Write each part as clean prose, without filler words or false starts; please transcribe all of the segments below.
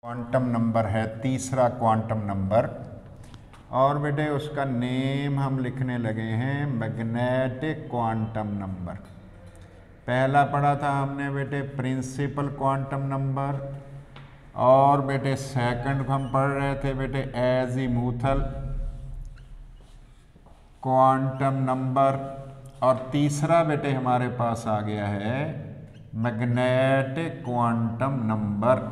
Quantum number है, तीसरा quantum number. और बेटे उसका नेम हम लिखने लगे हैं मैग्नेटिक क्वांटम नंबर। पहला पढ़ा था हमने बेटे प्रिंसिपल क्वांटम नंबर, और बेटे सेकंड हम पढ़ रहे थे बेटे एजीमुथल क्वांटम नंबर, और तीसरा बेटे हमारे पास आ गया है मैग्नेटिक क्वांटम नंबर।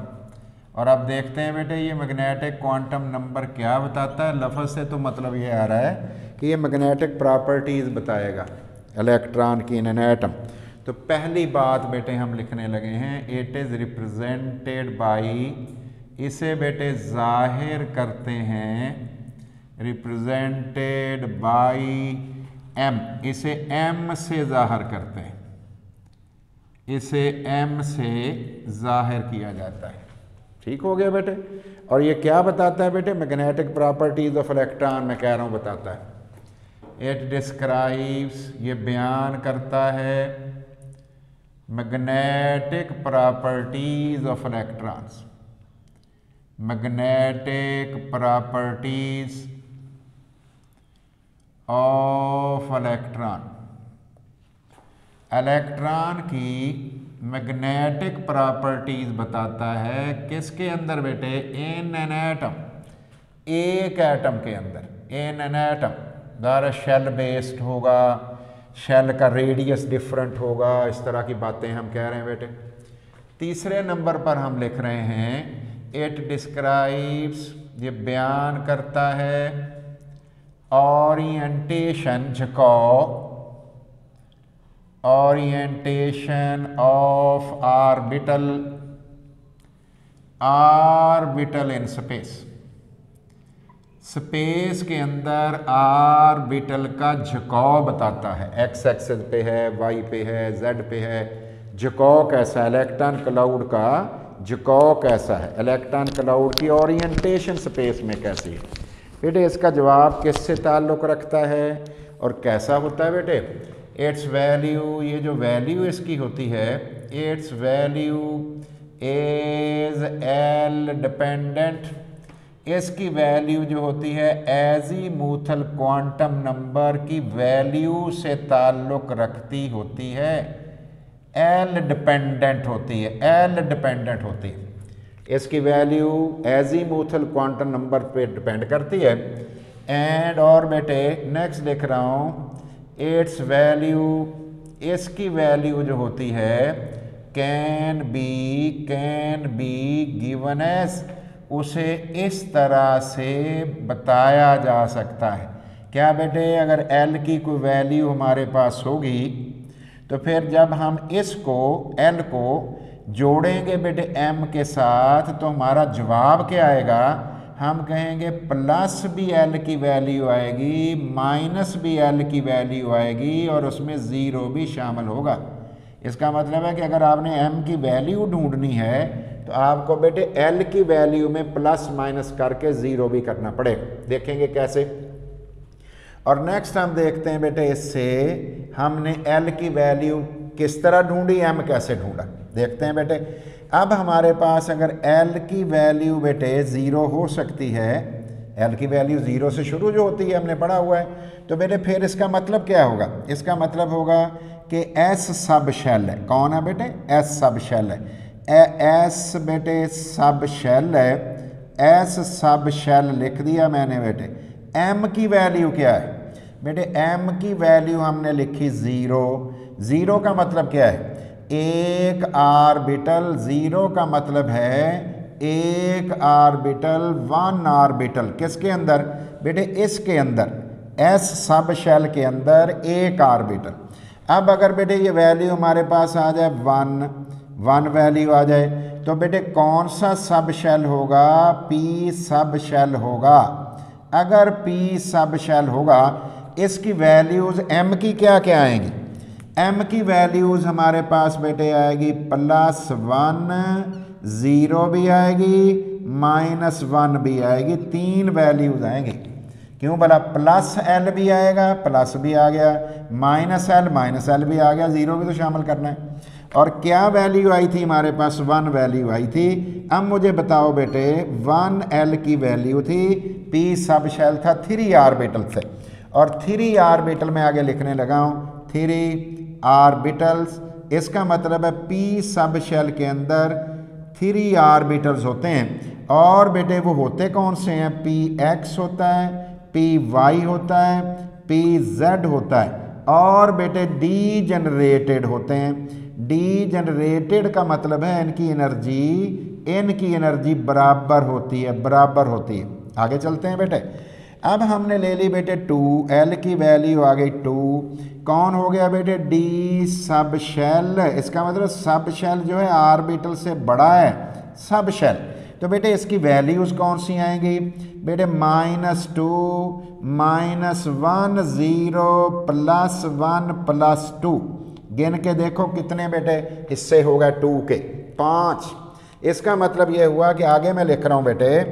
और अब देखते हैं बेटे ये मैग्नेटिक क्वांटम नंबर क्या बताता है। लफ्ज़ से तो मतलब ये आ रहा है कि ये मैग्नेटिक प्रॉपर्टीज़ बताएगा इलेक्ट्रॉन की इन एन एटम। तो पहली बात बेटे हम लिखने लगे हैं इट इज़ रिप्रेजेंटेड बाई, इसे बेटे जाहिर करते हैं रिप्रेजेंटेड बाई एम, इसे एम से जाहिर करते हैं, इसे एम से जाहिर किया जाता है। ठीक हो गया बेटे। और ये क्या बताता है बेटे, मैग्नेटिक प्रॉपर्टीज ऑफ इलेक्ट्रॉन में कह रहा हूँ बताता है। इट डिस्क्राइब्स, ये बयान करता है magnetic properties of electrons, magnetic properties of electron, electron की मैग्नेटिक प्रॉपर्टीज बताता है किसके अंदर बेटे, इन एन एटम, एक एटम के अंदर, इन एन एटम। दारा शेल बेस्ड होगा, शेल का रेडियस डिफरेंट होगा, इस तरह की बातें हम कह रहे हैं बेटे। तीसरे नंबर पर हम लिख रहे हैं इट डिस्क्राइब्स, ये बयान करता है ओरिएंटेशन, झुकाव, orientation of orbital in space, space के अंदर ऑर्बिटल का झुकाव बताता है। एक्स एक्सिस पे है, वाई पे है, जेड पे है। झुकाव कैसा है, इलेक्ट्रॉन क्लाउड का झुकाव कैसा है, इलेक्ट्रॉन क्लाउड की ओरिएंटेशन स्पेस में कैसी है। बेटे इसका जवाब किससे ताल्लुक़ रखता है और कैसा होता है बेटे। इट्स वैल्यू, ये जो वैल्यू इसकी होती है, it's value is L dependent, इसकी वैल्यू जो होती है एजीमुथल क्वांटम नंबर की वैल्यू से ताल्लुक़ रखती होती है, एल डिपेंडेंट होती है, एल डिपेंडेंट होती है। इसकी वैल्यू एजीमुथल क्वांटम नंबर पे डिपेंड करती है। एंड और बेटे नेक्स्ट लिख रहा हूँ इट्स वैल्यू, इसकी वैल्यू जो होती है कैन बी गिवन एज, उसे इस तरह से बताया जा सकता है। क्या बेटे, अगर एल की कोई वैल्यू हमारे पास होगी तो फिर जब हम इसको एल को जोड़ेंगे बेटे एम के साथ तो हमारा जवाब क्या आएगा, हम कहेंगे प्लस भी एल की वैल्यू आएगी, माइनस भी एल की वैल्यू आएगी, और उसमें ज़ीरो भी शामिल होगा। इसका मतलब है कि अगर आपने एम की वैल्यू ढूंढनी है तो आपको बेटे एल की वैल्यू में प्लस माइनस करके ज़ीरो भी करना पड़ेगा। देखेंगे कैसे। और नेक्स्ट हम देखते हैं बेटे इससे हमने एल की वैल्यू किस तरह ढूंढी, एम कैसे ढूंढा, देखते हैं बेटे। अब हमारे पास अगर एल की वैल्यू बेटे ज़ीरो हो सकती है, एल की वैल्यू ज़ीरो से शुरू जो होती है हमने पढ़ा हुआ है, तो बेटे फिर इसका मतलब क्या होगा, इसका मतलब होगा कि एस सब शेल है। कौन है बेटे, एस सब शेल है, एस बेटे सब शेल है, एस सब शेल लिख दिया मैंने बेटे। एम की वैल्यू क्या है बेटे, एम की वैल्यू हमने लिखी ज़ीरो। ज़ीरो का मतलब क्या है, एक ऑर्बिटल, ज़ीरो का मतलब है एक ऑर्बिटल, वन ऑर्बिटल, किसके अंदर बेटे, इसके अंदर, एस सब शेल के अंदर एक ऑर्बिटल। अब अगर बेटे ये वैल्यू हमारे पास आ जाए वन वैल्यू आ जाए तो बेटे कौन सा सब शेल होगा, पी सब शेल होगा। अगर पी सब शेल होगा इसकी वैल्यूज़ एम की क्या क्या आएंगी, एम की वैल्यूज़ हमारे पास बेटे आएगी +1, ज़ीरो भी आएगी, -1 भी आएगी, 3 वैल्यूज़ आएंगी। क्यों बोला, प्लस एल भी आएगा, प्लस भी आ गया, माइनस एल भी आ गया, ज़ीरो भी तो शामिल करना है। और क्या वैल्यू आई थी हमारे पास, 1 वैल्यू आई थी। अब मुझे बताओ बेटे 1L की वैल्यू थी, P सब शेल था 3 ऑर्बिटल से, और 3 ऑर्बिटल में आगे लिखने लगा हूँ 3 ऑर्बिटल्स। इसका मतलब है P सब शेल के अंदर 3 ऑर्बिटल्स होते हैं, और बेटे वो होते कौन से हैं, Px होता है, Py होता है, Pz होता है, और बेटे डी जनरेटेड होते हैं। डी जनरेटेड का मतलब है इनकी एनर्जी बराबर होती है, बराबर होती है। आगे चलते हैं बेटे। अब हमने ले ली बेटे 2L की वैल्यू आ गई 2, कौन हो गया बेटे, डी सब शेल। इसका मतलब सब शेल जो है ऑर्बिटल से बड़ा है, सब शेल। तो बेटे इसकी वैल्यूज़ कौन सी आएंगी बेटे, -2 -1 0 +1 +2। गिन के देखो कितने बेटे हिस्से हो गए 2 के, 5। इसका मतलब ये हुआ कि आगे मैं लिख रहा हूँ बेटे,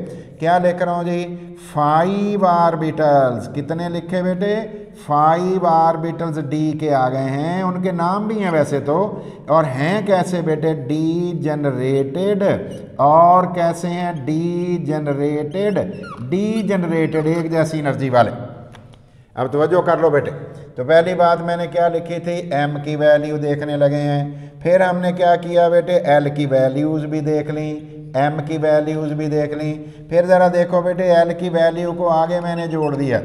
क्या लिख रहा हूँ जी, 5 ऑर्बिटल्स। कितने लिखे बेटे, 5 ऑर्बिटल्स डी के आ गए हैं। उनके नाम भी हैं वैसे तो, और हैं कैसे बेटे, डी जनरेटेड, और कैसे हैं, डी जनरेटेड, डी जनरेटेड एक जैसी एनर्जी वाले। अब तवज्जो कर लो बेटे। तो पहली बात मैंने क्या लिखी थी, m की वैल्यू देखने लगे हैं। फिर हमने क्या किया बेटे, l की वैल्यूज़ भी देख ली, m की वैल्यूज़ भी देख ली। फिर ज़रा देखो बेटे l की वैल्यू को आगे मैंने जोड़ दिया,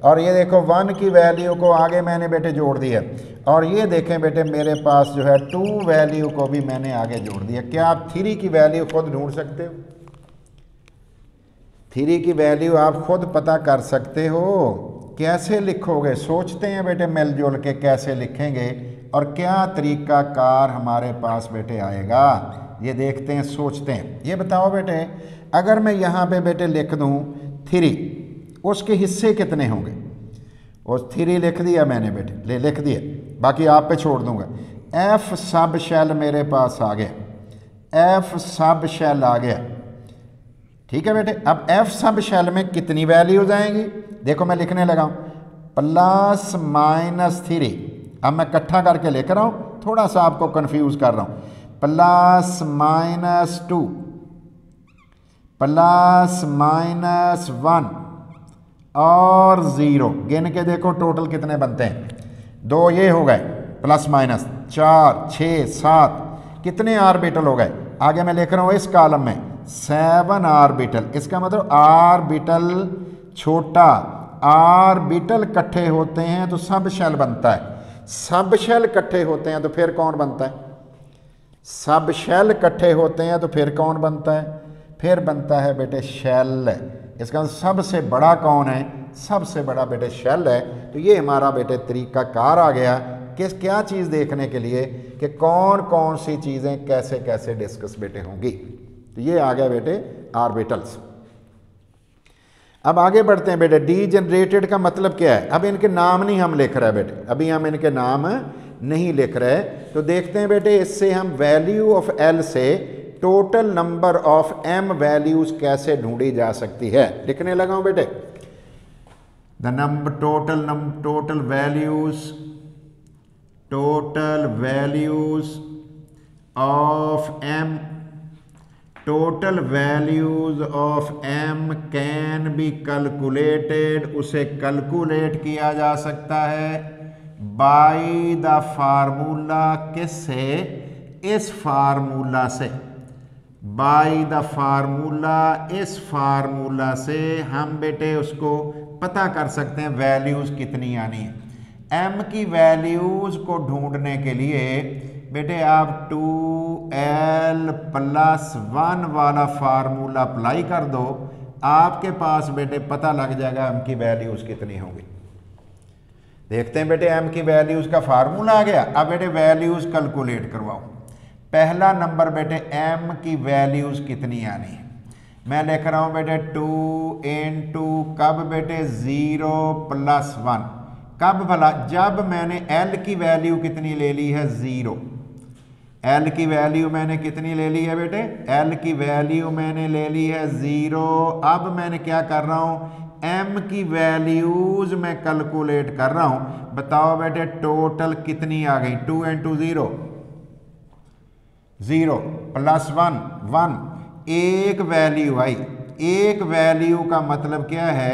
और ये देखो 1 की वैल्यू को आगे मैंने बेटे जोड़ दिया, और ये देखें बेटे मेरे पास जो है 2 वैल्यू को भी मैंने आगे जोड़ दिया। क्या आप 3 की वैल्यू खुद ढूंढ सकते हो, 3 की वैल्यू आप खुद पता कर सकते हो। कैसे लिखोगे, सोचते हैं बेटे मिलजुल के कैसे लिखेंगे, और क्या तरीका कार हमारे पास बेटे आएगा, ये देखते हैं, सोचते हैं। ये बताओ बेटे, अगर मैं यहाँ पे बेटे लिख दूँ 3, उसके हिस्से कितने होंगे, उस 3 लिख दिया मैंने बेटे, लिख दिया, बाकी आप पे छोड़ दूंगा। F सब शेल मेरे पास आ गया, F सब शेल आ गया, ठीक है बेटे। अब F सब शेल में कितनी वैल्यूज आएंगी, देखो मैं लिखने लगा हूँ +-3। अब मैं इकट्ठा करके लिख रहा हूँ, थोड़ा सा आपको कंफ्यूज कर रहा हूँ। +-2 +-1 और 0। गिन के देखो टोटल कितने बनते हैं, 2 ये हो गए, +- 4 6 7, कितने ऑर्बिटल हो गए। आगे मैं लिख रहा हूँ इस कॉलम में 7 ऑर्बिटल। इसका मतलब ऑर्बिटल छोटा, ऑर्बिटल इकट्ठे होते हैं तो सब शेल बनता है, सब शेल इकट्ठे होते हैं तो फिर कौन बनता है, सब शेल इकट्ठे होते हैं तो फिर कौन बनता है, फिर बनता है बेटे शेल। इसका सबसे बड़ा कौन है, सबसे बड़ा बेटे शेल है। तो ये हमारा बेटे तरीका कार आ गया कि क्या चीज़ देखने के लिए कि कौन कौन सी चीज़ें कैसे कैसे डिस्कस बेटे होंगी। तो ये आ गया बेटे ऑर्बिटल्स। अब आगे बढ़ते हैं बेटे, डी जनरेटेड का मतलब क्या है। अब इनके नाम नहीं हम लिख रहे बेटे, अभी हम इनके नाम नहीं लिख रहे। तो देखते हैं बेटे, इससे हम वैल्यू ऑफ एल से total number of M values कैसे ढूंढी जा सकती है। लिखने लगा हूं बेटे, the number total values of M, total values of M can be calculated, उसे कैलकुलेट किया जा सकता है बाय द फार्मूला, किससे, इस फार्मूला से, बाय द फार्मूला, इस फार्मूला से हम बेटे उसको पता कर सकते हैं वैल्यूज कितनी आनी है। एम की वैल्यूज को ढूंढने के लिए बेटे आप 2l+1 वाला फार्मूला अप्लाई कर दो, आपके पास बेटे पता लग जाएगा एम की वैल्यूज कितनी होंगी। देखते हैं बेटे, एम की वैल्यूज का फार्मूला आ गया। अब बेटे वैल्यूज कैलकुलेट करवाओ। पहला नंबर बेटे एम की वैल्यूज कितनी आनी है, मैं लिख रहा हूं बेटे 2 × कब बेटे 0+1, कब भला, जब मैंने एल की वैल्यू कितनी ले ली है 0। एल की वैल्यू मैंने कितनी ले ली है बेटे, एल की वैल्यू मैंने ले ली है 0। अब मैंने क्या कर रहा हूं, एम की वैल्यूज मैं कैलकुलेट कर रहा हूं। बताओ बेटे टोटल कितनी आ गई, 2 × 0 0 प्लस 1 1, एक वैल्यू आई। एक वैल्यू का मतलब क्या है,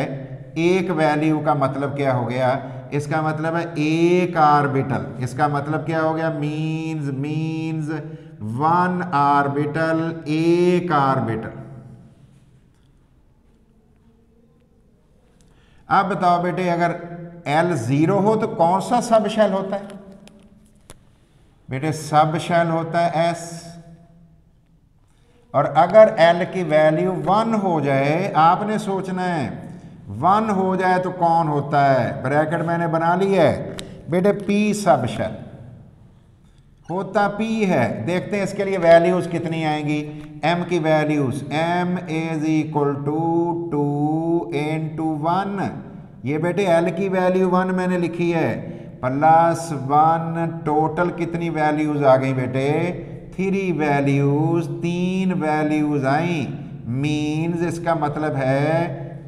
एक वैल्यू का मतलब क्या हो गया, इसका मतलब है एक आर्बिटल। इसका मतलब क्या हो गया, मीन्स 1 आर्बिटल, एक आर्बिटल। अब बताओ बेटे, अगर L 0 हो तो कौन सा सब शेल होता है बेटे, सब शेल होता है S। और अगर L की वैल्यू 1 हो जाए, आपने सोचना है 1 हो जाए तो कौन होता है, ब्रैकेट मैंने बना ली है बेटे, P सब शेल होता P है। देखते हैं इसके लिए वैल्यूज कितनी आएंगी। M की values M is equal to 2 into 1। ये बेटे L की वैल्यू 1 मैंने लिखी है, प्लस 1, टोटल कितनी वैल्यूज आ गई बेटे, 3 वैल्यूज, 3 वैल्यूज आई। मीन्स इसका मतलब है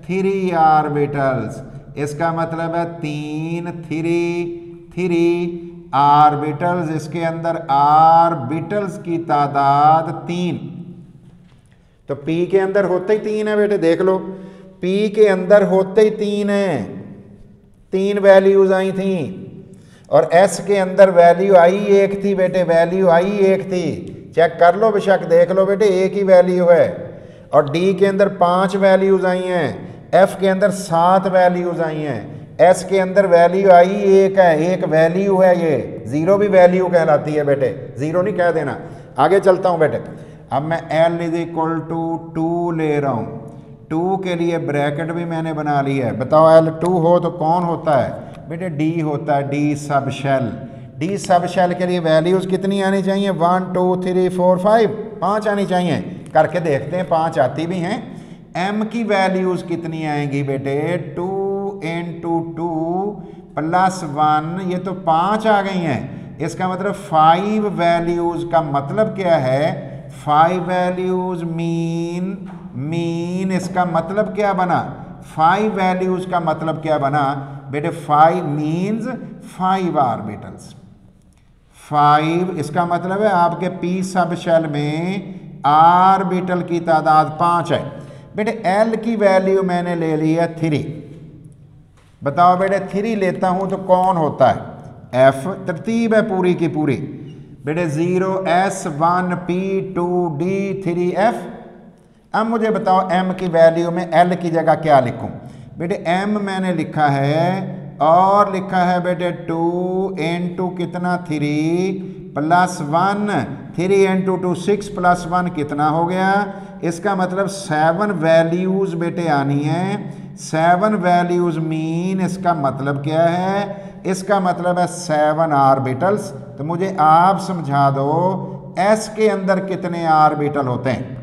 3 आर्बिटल्स। इसका मतलब है 3 आर्बिटल्स। इसके अंदर आर्बिटल्स की तादाद 3। तो P के अंदर होते ही 3 है बेटे, देख लो P के अंदर होते ही 3 है, 3 वैल्यूज आई थी। और S के अंदर वैल्यू आई एक थी बेटे, वैल्यू आई एक थी, चेक कर लो बेशक, देख लो बेटे एक ही वैल्यू है। और D के अंदर 5 वैल्यूज आई हैं, F के अंदर 7 वैल्यूज आई हैं, S के अंदर वैल्यू आई एक है, एक वैल्यू है, ये 0 भी वैल्यू कहलाती है बेटे, 0 नहीं कह देना। आगे चलता हूं बेटे, अब मैं L इज इक्वल टू 2 ले रहा हूं। 2 के लिए ब्रैकेट भी मैंने बना ली है। बताओ L 2 हो तो कौन होता है बेटे, D होता है, D सब शेल। D सब शेल के लिए वैल्यूज कितनी आनी चाहिए, 1 2 3 4 5, 5 आनी चाहिए। करके देखते हैं 5 आती भी हैं। M की वैल्यूज कितनी आएंगी बेटे, 2 into 2 प्लस 1, ये तो 5 आ गई हैं। इसका मतलब 5 वैल्यूज का मतलब क्या है, 5 वैल्यूज मीन इसका मतलब क्या बना, 5 वैल्यूज का मतलब क्या बना बेटे, 5 मीन्स 5 आर्बिटल्स। 5 इसका मतलब है आपके P सब शेल में आर्बिटल की तादाद 5 है बेटे। L की वैल्यू मैंने ले ली है 3। बताओ बेटे 3 लेता हूं तो कौन होता है, F। तरतीब है पूरी की पूरी बेटे, 0 S 1 P 2 D 3 F। अब मुझे बताओ M की वैल्यू में L की जगह क्या लिखूं बेटे, M मैंने लिखा है और लिखा है बेटे 2 into कितना 3 प्लस 1, 3 into 2 6 प्लस 1 कितना हो गया, इसका मतलब 7 वैल्यूज बेटे आनी है। 7 वैल्यूज मीन इसका मतलब क्या है, इसका मतलब है 7 आर्बिटल्स। तो मुझे आप समझा दो S के अंदर कितने आर्बिटल होते हैं,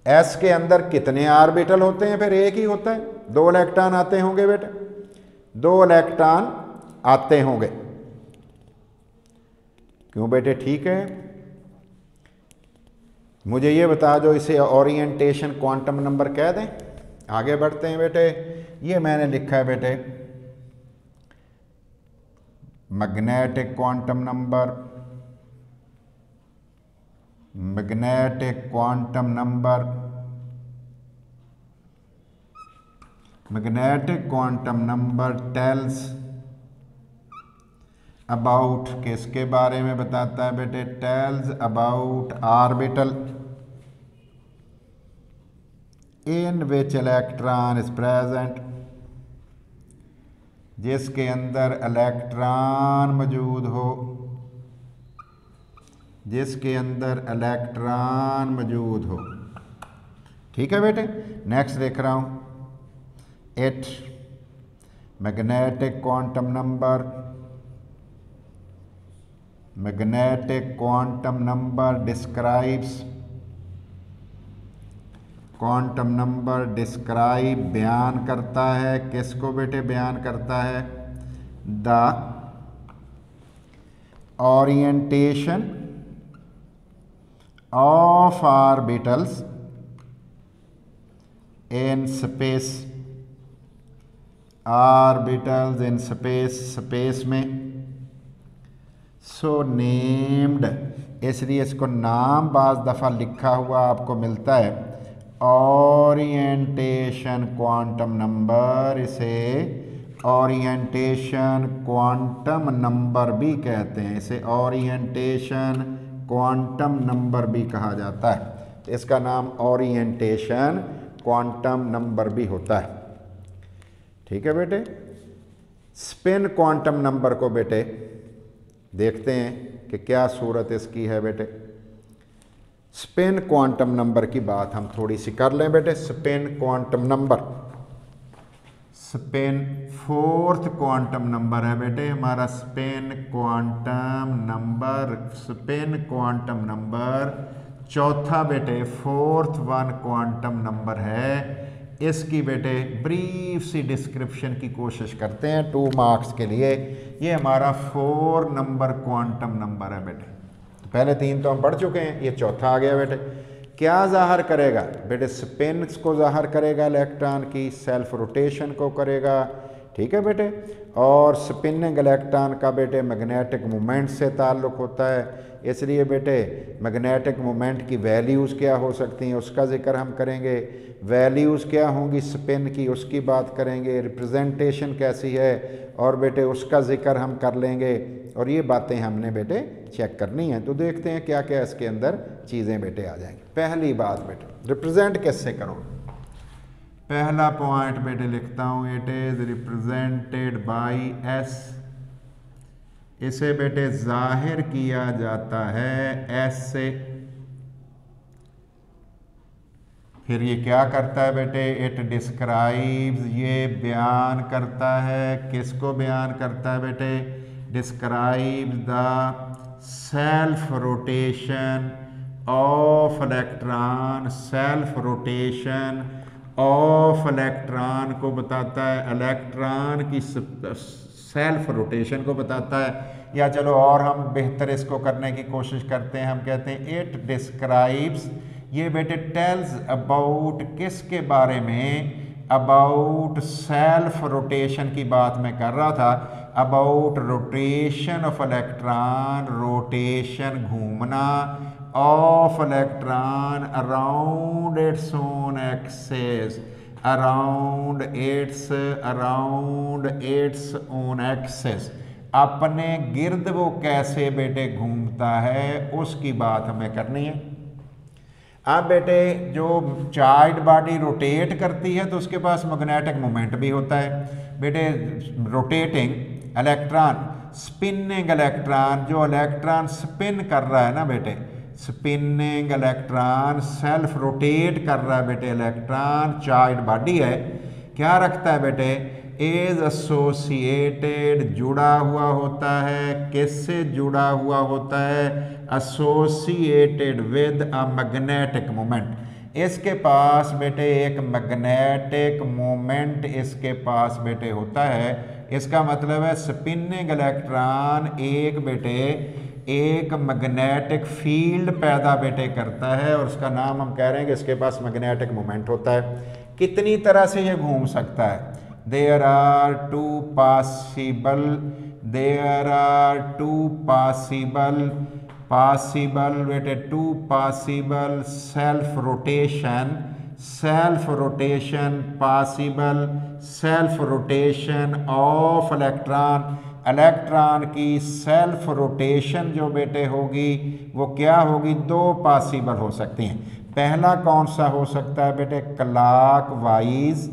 S के अंदर कितने आर्बिटल होते हैं, फिर एक ही होता है। 2 इलेक्ट्रॉन आते होंगे बेटे, 2 इलेक्ट्रॉन आते होंगे, क्यों बेटे, ठीक है। मुझे ये बता दो, इसे ओरिएंटेशन क्वांटम नंबर कह दें। आगे बढ़ते हैं बेटे, ये मैंने लिखा है बेटे magnetic quantum number, magnetic quantum number, magnetic quantum number tells about, किसके बारे में बताता है बेटे, tells about orbital in which electron is present, जिसके अंदर इलेक्ट्रॉन मौजूद हो, जिसके अंदर इलेक्ट्रॉन मौजूद हो। ठीक है बेटे, नेक्स्ट देख रहा हूं, it magnetic quantum number, magnetic quantum number describes, quantum number describe बयान करता है, किसको बेटे बयान करता है, the orientation of orbitals in space, orbitals in space, space में, सो नेम्ड, इसलिए इसको नाम बाज़ दफ़ा लिखा हुआ आपको मिलता है ओरिएंटेशन क्वांटम नंबर। इसे ओरिएंटेशन क्वांटम नंबर भी कहते हैं, इसे ओरिएंटेशन क्वांटम नंबर भी कहा जाता है। इसका नाम ओरिएंटेशन क्वांटम नंबर भी होता है। ठीक है बेटे। स्पिन क्वांटम नंबर को बेटे देखते हैं कि क्या सूरत इसकी है बेटे। स्पिन क्वांटम नंबर की बात हम थोड़ी सी कर लें बेटे। Spin quantum number, spin fourth quantum number है बेटे हमारा spin quantum number. Spin quantum number चौथा बेटे फोर्थ वन क्वांटम नंबर है। इसकी बेटे ब्रीफ सी डिस्क्रिप्शन की कोशिश करते हैं 2 मार्क्स के लिए। ये हमारा 4 नंबर क्वांटम नंबर है बेटे। तो पहले 3 तो हम पढ़ चुके हैं, ये चौथा आ गया बेटे। क्या ज़ाहिर करेगा बेटे? स्पिन को ज़ाहिर करेगा, इलेक्ट्रॉन की सेल्फ रोटेशन को करेगा। ठीक है बेटे। और स्पिनिंग इलेक्ट्रॉन का बेटे मैग्नेटिक मोमेंट से ताल्लुक़ होता है, इसलिए बेटे मैग्नेटिक मोमेंट की वैल्यूज़ क्या हो सकती हैं उसका ज़िक्र हम करेंगे। वैल्यूज़ क्या होंगी स्पिन की उसकी बात करेंगे। रिप्रेजेंटेशन कैसी है और बेटे उसका ज़िक्र हम कर लेंगे। और ये बातें हमने बेटे चेक करनी है। तो देखते हैं क्या क्या इसके अंदर चीज़ें बेटे आ जाएंगी। पहली बात बेटे, रिप्रेजेंट कैसे करो? पहला पॉइंट बेटे लिखता हूँ, it is represented by S. इसे बेटे जाहिर किया जाता है एस से। फिर ये क्या करता है बेटे? इट डिस्क्राइब्स, ये बयान करता है। किसको बयान करता है बेटे? Describes the self rotation of electron. Self rotation of electron को बताता है, इलेक्ट्रॉन की सेल्फ रोटेशन को बताता है। या चलो और हम बेहतर इसको करने की कोशिश करते हैं, हम कहते हैं इट डिस्क्राइब्स। ये बेटे टेल्स अबाउट, किसके बारे में? अबाउट सेल्फ रोटेशन की बात मैं कर रहा था। About rotation of electron, rotation घूमना of electron around its own axis, around its own axis. अपने गिर्द वो कैसे बेटे घूमता है उसकी बात हमें करनी है। अब बेटे जो चार्ज बॉडी रोटेट करती है तो उसके पास मैग्नेटिक मोमेंट भी होता है बेटे। रोटेटिंग इलेक्ट्रॉन, स्पिनिंग इलेक्ट्रॉन, जो इलेक्ट्रॉन स्पिन कर रहा है ना बेटे, स्पिनिंग इलेक्ट्रॉन सेल्फ रोटेट कर रहा है बेटे इलेक्ट्रॉन, चार्ज बॉडी है। क्या रखता है बेटे? इज एसोसिएटेड, जुड़ा हुआ होता है। किससे जुड़ा हुआ होता है? Associated with a magnetic moment. इसके पास बेटे एक मैग्नेटिक मोमेंट इसके पास बेटे होता है। इसका मतलब है स्पिनिंग इलेक्ट्रॉन एक बेटे एक मैग्नेटिक फील्ड पैदा बेटे करता है और उसका नाम हम कह रहे हैं कि इसके पास मैग्नेटिक मोमेंट होता है। कितनी तरह से ये घूम सकता है? There are two possible बेटे two possible self rotation possible self rotation of electron। Electron की सेल्फ रोटेशन जो बेटे होगी वो क्या होगी? 2 पॉसिबल हो सकती हैं। पहला कौन सा हो सकता है बेटे? क्लॉकवाइज।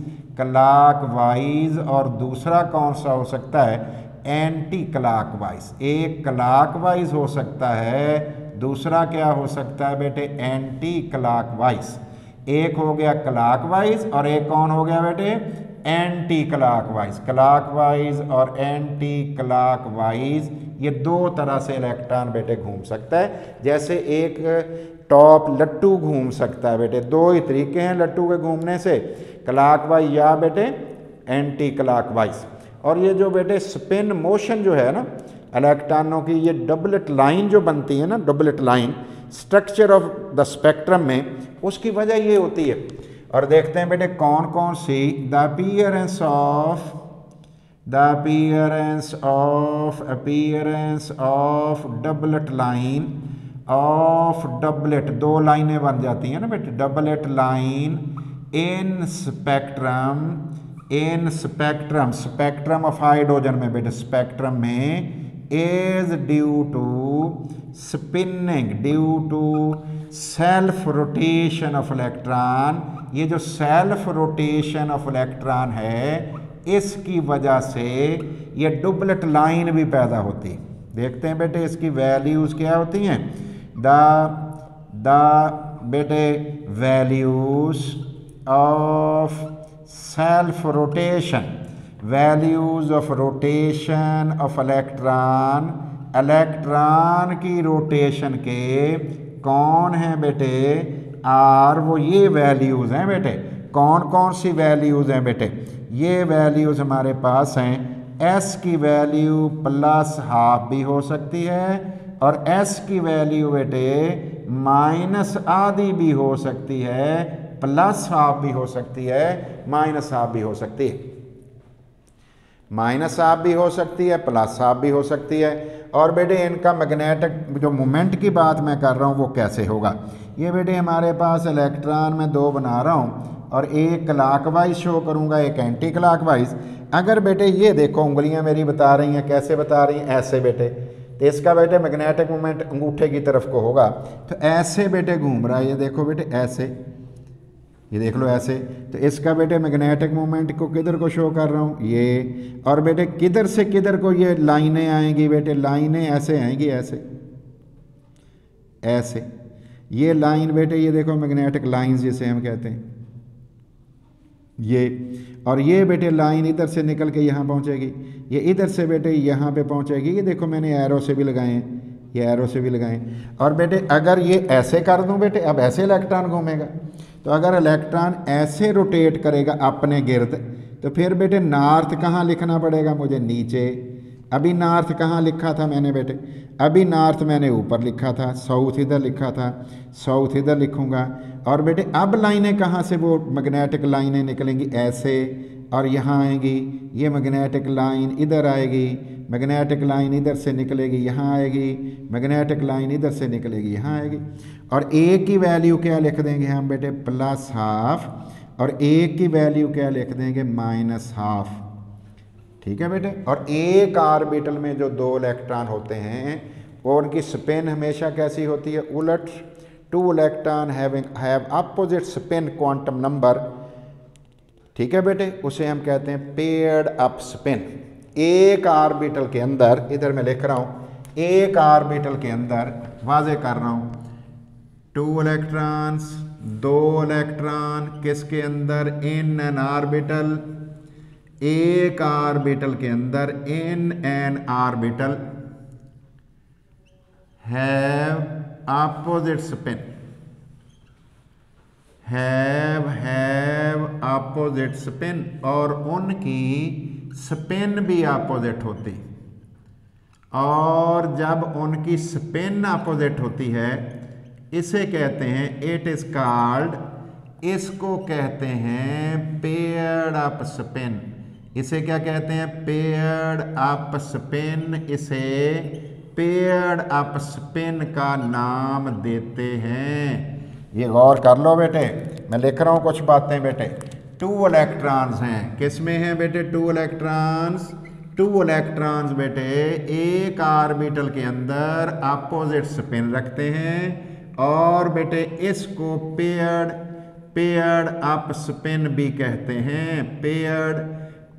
और दूसरा कौन सा हो सकता है? Anti clockwise. एक क्लॉकवाइज हो सकता है, दूसरा क्या हो सकता है बेटे? Anti clockwise. एक हो गया क्लॉकवाइज और एक कौन हो गया बेटे? Anti clockwise. क्लॉकवाइज और एंटी क्लॉकवाइज, ये 2 तरह से इलेक्ट्रॉन बेटे घूम सकता है। जैसे एक टॉप लट्टू घूम सकता है बेटे। 2 ही तरीके हैं लट्टू के घूमने से, क्लॉकवाइज या बेटे एंटी क्लॉकवाइज। और ये जो बेटे स्पिन मोशन जो है ना इलेक्ट्रॉनों की, ये डबलेट लाइन जो बनती है ना, doublet line structure of the spectrum में, उसकी वजह ये होती है। और देखते हैं बेटे कौन कौन सी। The appearance of doublet line of doublet, दो लाइनें बन जाती हैं ना बेटे, doublet line in spectrum spectrum of hydrogen में बेटे, स्पेक्ट्रम में is due to spinning, due to self rotation of electron. ये जो सेल्फ रोटेशन ऑफ इलेक्ट्रॉन है इसकी वजह से ये डुबलेट लाइन भी पैदा होती है। देखते हैं बेटे इसकी वैल्यूज क्या होती हैं। द बेटे values of self rotation, values of rotation of electron, electron की रोटेशन के कौन है बेटे आर, वो ये वैल्यूज हैं बेटे। कौन कौन सी वैल्यूज हैं बेटे, ये वैल्यूज हमारे पास हैं। एस की वैल्यू प्लस हाफ भी हो सकती है और एस की वैल्यू बेटे माइनस आधी भी हो सकती है, प्लस हाफ भी हो सकती है, माइनस हाफ भी हो सकती है, माइनस हाफ भी हो सकती है, प्लस हाफ भी हो सकती है। और बेटे इनका मैग्नेटिक जो मोमेंट की बात मैं कर रहा हूँ वो कैसे होगा। ये बेटे हमारे पास इलेक्ट्रॉन में दो बना रहा हूँ और एक क्लॉकवाइज शो करूँगा, एक एंटी क्लॉकवाइज। अगर बेटे ये देखो उंगलियाँ मेरी बता रही हैं, कैसे बता रही हैं, ऐसे बेटे, तो इसका बेटे मैग्नेटिक मोमेंट अंगूठे की तरफ को होगा, तो ऐसे बेटे घूम रहा है। ये देखो बेटे ऐसे, ये देख लो ऐसे, तो इसका बेटे मैग्नेटिक मोमेंट को किधर को शो कर रहा हूँ, ये। और बेटे किधर से किधर को ये लाइनें आएंगी बेटे, लाइनें ऐसे आएंगी, ऐसे ऐसे, ये लाइन बेटे, ये देखो मैग्नेटिक लाइंस जिसे हम कहते हैं ये। और ये बेटे लाइन इधर से निकल के यहाँ पहुँचेगी, ये इधर से बेटे यहाँ पे पहुँचेगी। ये देखो मैंने एरो से भी लगाए हैं, ये एरो से भी लगाए। और बेटे अगर ये ऐसे कर दूँ बेटे, अब ऐसे इलेक्ट्रॉन घूमेगा, तो अगर इलेक्ट्रॉन ऐसे रोटेट करेगा अपने गिर्द, तो फिर बेटे नॉर्थ कहाँ लिखना पड़ेगा मुझे, नीचे। अभी नॉर्थ कहाँ लिखा था मैंने बेटे, अभी नॉर्थ मैंने ऊपर लिखा था, साउथ इधर लिखा था, साउथ इधर लिखूँगा। और बेटे अब लाइनें कहाँ से, वो मैग्नेटिक लाइनें निकलेंगी ऐसे और यहाँ आएंगी, ये मैग्नेटिक लाइन इधर आएगी, मैग्नेटिक लाइन इधर से निकलेगी यहाँ आएगी, मैग्नेटिक लाइन इधर से निकलेगी यहाँ आएगी। और ए की वैल्यू क्या लिख देंगे हम बेटे, प्लस हाफ, और ए की वैल्यू क्या लिख देंगे, माइनस हाफ। ठीक है बेटे। और एक ऑर्बिटल में जो दो इलेक्ट्रॉन होते हैं वो उनकी स्पिन हमेशा कैसी होती है, उलट। Two electron have opposite spin quantum number, ठीक है बेटे, उसे हम कहते हैं पेयर्ड अप स्पिन। एक ऑर्बिटल के अंदर, इधर मैं लिख रहा हूँ, एक ऑर्बिटल के अंदर वाजे कर रहा हूँ, टू इलेक्ट्रॉन्स, दो इलेक्ट्रॉन किसके अंदर, इन एन ऑर्बिटल, एक ऑर्बिटल के अंदर, in N orbital have opposite spin, have opposite spin, और उनकी स्पिन भी ऑपोजिट होती। और जब उनकी स्पिन ऑपोजिट होती है इसे कहते हैं, इट इज कॉल्ड, इसको कहते हैं पेयर्ड अप स्पिन। इसे क्या कहते हैं, पेयर्ड अप स्पिन। इसे पेयर्ड अप स्पिन का नाम देते हैं। ये गौर कर लो बेटे, मैं लिख रहा हूँ कुछ बातें बेटे। टू इलेक्ट्रॉन्स हैं, किस में हैं बेटे, टू इलेक्ट्रॉन्स, टू इलेक्ट्रॉन्स बेटे एक ऑर्बिटल के अंदर अपोजिट स्पिन रखते हैं और बेटे इसको पेयर्ड अप स्पिन भी कहते हैं। पेयर्ड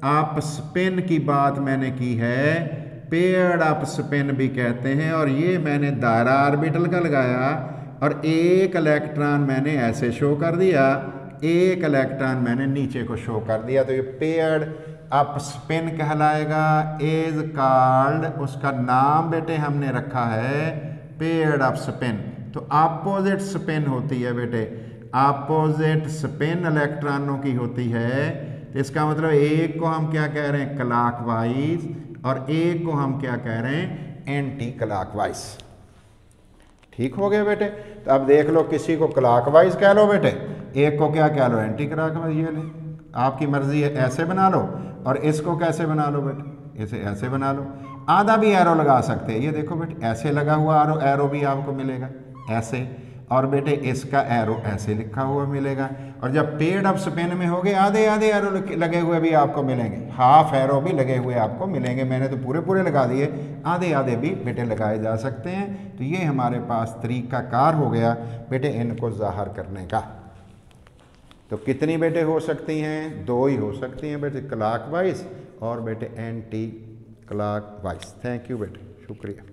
अप स्पिन की बात मैंने की है, पेयर्ड अप स्पिन भी कहते हैं। और ये मैंने दायरा ऑर्बिटल का लगाया और एक इलेक्ट्रॉन मैंने ऐसे शो कर दिया, एक इलेक्ट्रॉन मैंने नीचे को शो कर दिया, तो ये पेयर्ड अप स्पिन कहलाएगा। इज कॉल्ड, उसका नाम बेटे हमने रखा है पेयर्ड अप स्पिन। तो अपोजिट स्पिन होती है बेटे, अपोजिट स्पिन इलेक्ट्रॉनों की होती है। तो इसका मतलब एक को हम क्या कह रहे हैं, क्लॉकवाइज, और एक को हम क्या कह रहे हैं, एंटी क्लॉकवाइज। ठीक हो गया बेटे। तो अब देख लो, किसी को क्लॉकवाइज कह लो बेटे, एक को क्या कह लो, एंटी क्लॉकवाइज। ये ले, आपकी मर्जी है, ऐसे बना लो, और इसको कैसे बना लो बेटे, इसे ऐसे बना लो। आधा भी एरो लगा सकते हैं। ये देखो बेटे ऐसे लगा हुआ एरो भी आपको मिलेगा ऐसे, और बेटे इसका एरो ऐसे लिखा हुआ मिलेगा। और जब पेड ऑफ स्पेन में होगे आधे आधे एरो लगे हुए भी आपको मिलेंगे, हाफ एरो भी लगे हुए आपको मिलेंगे। मैंने तो पूरे पूरे लगा दिए, आधे आधे भी बेटे लगाए जा सकते हैं। तो ये हमारे पास तरीक़ाकार हो गया बेटे इनको ज़ाहिर करने का। तो कितनी बेटे हो सकती हैं? 2 ही हो सकती हैं बेटे, क्लॉकवाइज और बेटे एंटी क्लॉकवाइज। थैंक यू बेटे, शुक्रिया।